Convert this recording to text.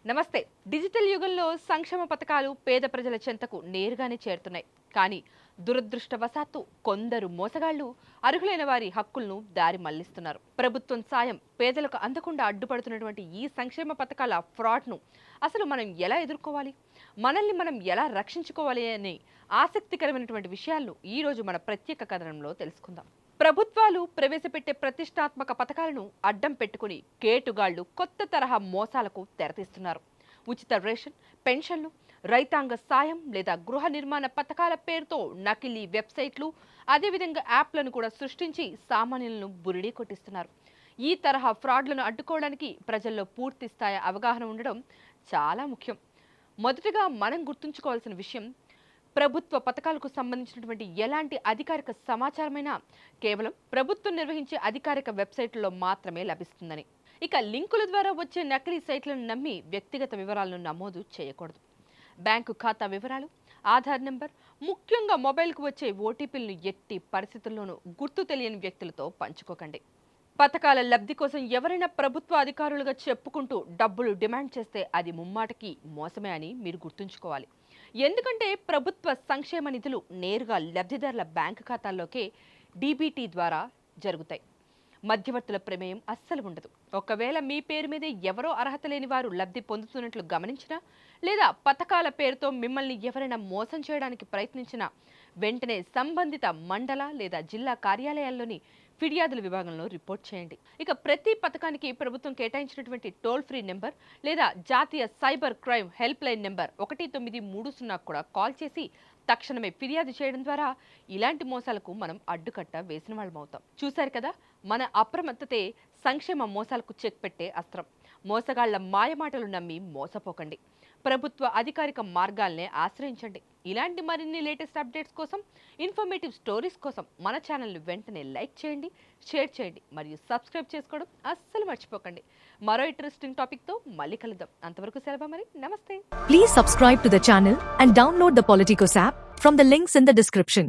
నమస్తే. డిజిటల్ యుగంలో సంక్షేమ పథకాలు పేద ప్రజల చెంతకు నేరుగానే చేరుతున్నాయి. కానీ దురదృష్టవశాత్తు కొందరు మోసగాళ్లు అర్హులైన వారి హక్కులను దారి మళ్లిస్తున్నారు. ప్రభుత్వం సాయం పేదలకు అందకుండా అడ్డుపడుతున్నటువంటి ఈ సంక్షేమ పథకాల ఫ్రాడ్ను అసలు మనం ఎలా ఎదుర్కోవాలి, మనల్ని మనం ఎలా రక్షించుకోవాలి అనే ఆసక్తికరమైనటువంటి విషయాలను ఈ రోజు మన ప్రత్యేక కథనంలో తెలుసుకుందాం. ప్రభుత్వాలు ప్రవేశపెట్టే ప్రతిష్టాత్మక పథకాలను అడ్డం పెట్టుకుని కేటుగాళ్లు కొత్త తరహా మోసాలకు తెరతీస్తున్నారు. ఉచిత రేషన్, పెన్షన్లు, రైతాంగ సాయం లేదా గృహ నిర్మాణ పథకాల పేరుతో నకిలీ వెబ్సైట్లు, అదేవిధంగా యాప్లను కూడా సృష్టించి సామాన్యులను బురిడీ కొట్టిస్తున్నారు. ఈ తరహా ఫ్రాడ్లను అడ్డుకోవడానికి ప్రజల్లో పూర్తి స్థాయి అవగాహన ఉండడం చాలా ముఖ్యం. మొదటగా మనం గుర్తుంచుకోవాల్సిన విషయం, ప్రభుత్వ పథకాలకు సంబంధించినటువంటి ఎలాంటి అధికారిక సమాచారమైనా కేవలం ప్రభుత్వం నిర్వహించే అధికారిక వెబ్సైట్లలో మాత్రమే లభిస్తుందని. ఇక లింకుల ద్వారా వచ్చే నకిలీ సైట్లను నమ్మి వ్యక్తిగత వివరాలను నమోదు చేయకూడదు. బ్యాంకు ఖాతా వివరాలు, ఆధార్ నెంబర్, ముఖ్యంగా మొబైల్కు వచ్చే ఓటీపీలను ఎట్టి పరిస్థితుల్లోనూ గుర్తు తెలియని వ్యక్తులతో పంచుకోకండి. పథకాల లబ్ధి కోసం ఎవరైనా ప్రభుత్వ అధికారులుగా చెప్పుకుంటూ డబ్బులు డిమాండ్ చేస్తే అది ముమ్మాటికి మోసమే అని మీరు గుర్తుంచుకోవాలి. ఎందుకంటే ప్రభుత్వ సంక్షేమ నిధులు నేరుగా లబ్ధిదారుల బ్యాంకు ఖాతాల్లోకే డీబీటీ ద్వారా జరుగుతాయి. మధ్యవర్తుల ప్రమేయం అస్సలు ఉండదు. ఒకవేళ మీ పేరు మీదే ఎవరో అర్హత లేని వారు లబ్ధి పొందుతున్నట్లు గమనించినా, లేదా పథకాల పేరుతో మిమ్మల్ని ఎవరైనా మోసం చేయడానికి ప్రయత్నించినా వెంటనే సంబంధిత మండల లేదా జిల్లా కార్యాలయాల్లోని ఫిర్యాదుల విభాగంలో రిపోర్ట్ చేయండి. ఇక ప్రతి పథకానికి ప్రభుత్వం కేటాయించినటువంటి టోల్ ఫ్రీ నెంబర్ లేదా జాతీయ cyber crime help line number 1930 కూడా కాల్ చేసి తక్షణమే ఫిర్యాదు చేయడం ద్వారా ఇలాంటి మోసాలకు మనం అడ్డుకట్ట వేసిన వాళ్ళమవుతాం. చూశారు కదా, మన అప్రమత్తతే సంక్షేమ మోసాలకు చెక్ పెట్టే అస్త్రం. మోసగాళ్ల మాయమాటలు నమ్మి మోసపోకండి. ప్రభుత్వ అధికారిక మార్గాల్నే ఆశ్రయించండి. ఇలాంటి మరిన్ని లేటెస్ట్ అప్డేట్స్ కోసం, ఇన్ఫర్మేటివ్ స్టోరీస్ కోసం మన ఛానల్ని వెంటనే లైక్ చేయండి, షేర్ చేయండి మరియు సబ్స్క్రైబ్ చేసుకోవడం అస్సలు మర్చిపోకండి. మరో ఇంట్రెస్టింగ్ టాపిక్తో మళ్ళీ కలుద్దాం. అంతవరకు సెలవు మరి. నమస్తే. Please subscribe to the channel and download the Politicos app from the links in the description.